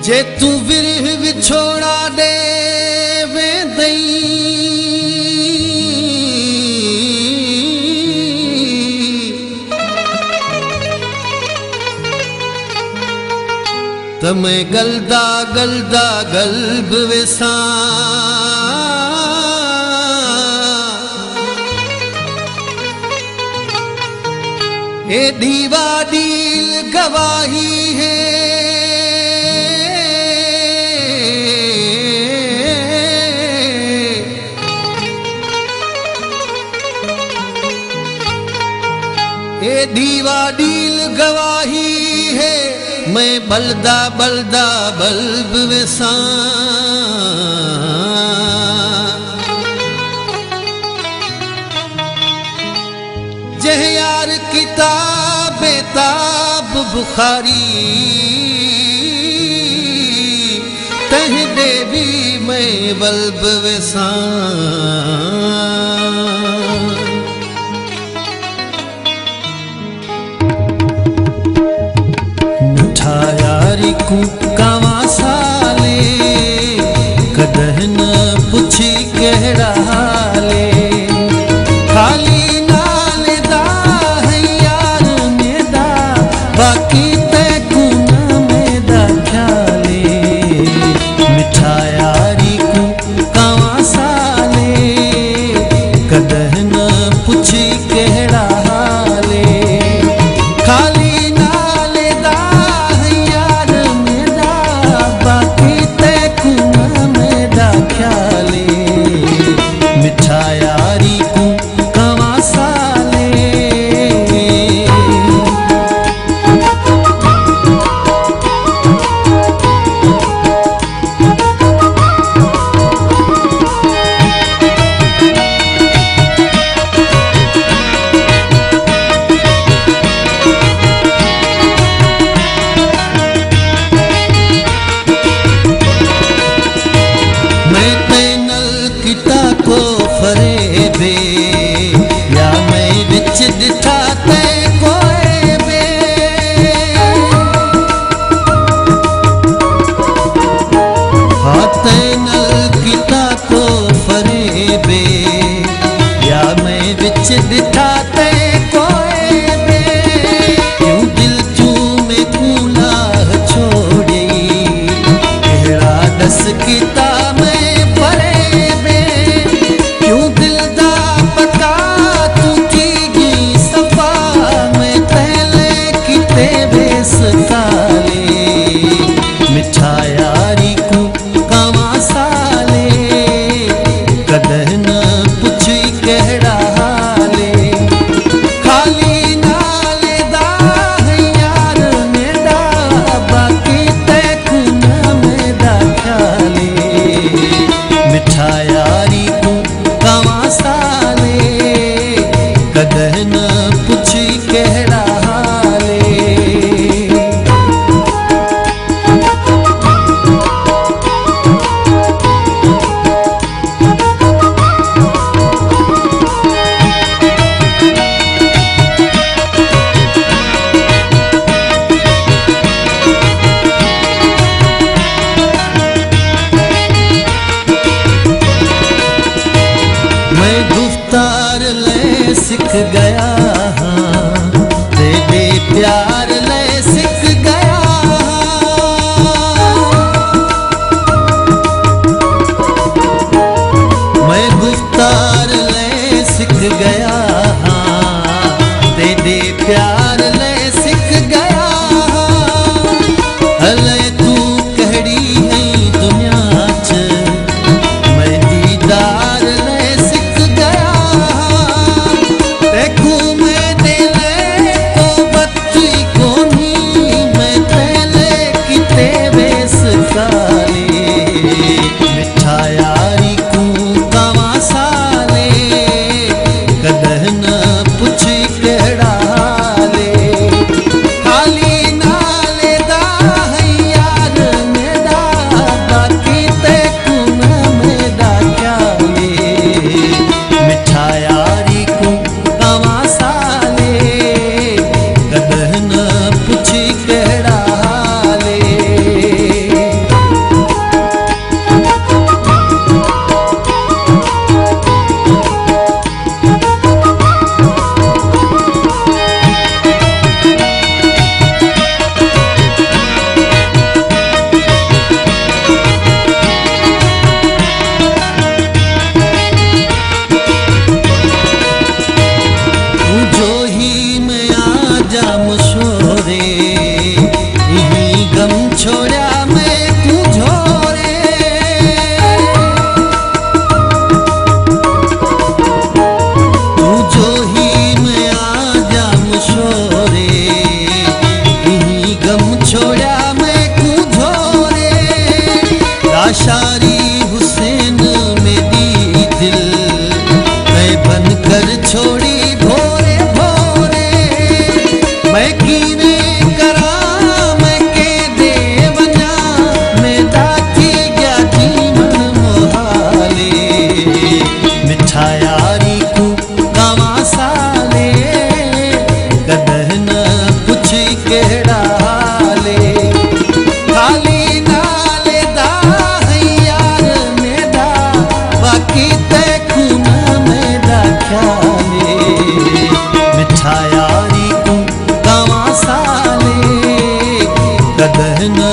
जे तू विरह विछोड़ा दे वेंदई त मैं गलदा गलदा गल्ब वेसां एडी वाडील गवाही है दीवाडील गवाही है मैं बलदा बलदा बल्ब वेसां जह यार किताब बेताब बुखारी तह देवी मैं बल्ब वेसां यारी को कावा साले कदह न पुछी कहड़ा हाले खाली नाले दा है यार मेदा बाकी ते गुना मेदा ख्याले मिठा यारी को कावा साले कदह न पुछी कहड़ा हाले खाली मिठा यारी को कवा साले मैं पैनल किता को फरेबे या मैं विच दिठा ते कोए बे पैनल किता को फरेबे या मैं विच दिठा ते कोए बे क्यों दिल तू में कूला छोड़ी कहड़ा दस किता मिठा यारी को कावा साले कदह न पुछी कहड़ा हाले खाली नाले दा है यार मेरा बाकी ते कुना मेरा ख्याले मिठा यारी को कावा साले कदह न पुछी कहड़ा हाले गुफ्तार ले सीख गया तेरे प्यार ले सीख गया मैं गुफ्तार ले सीख गया तेरे प्यार ले सीख गया हले तू कहड़ी है दुनिया च मैं दीदार मिठा यारी को कावा साले कदह न पुछी कहड़ा हाले खाली नाले दा है यार मेरा आशारी हुसैन मेरी दिल मैं बन कर छोड़ी भोरे भोरे मैं कीने करा मैं के दे बना मैं दाती गया जीवन मोहाले मिठा यारी को गावा साले कदह न पुछ केड़ा हाले खाली नाले दा है यार मेरा बाकी ते खून मेरा ख्याले मिठा यारी को गावा साले कदह न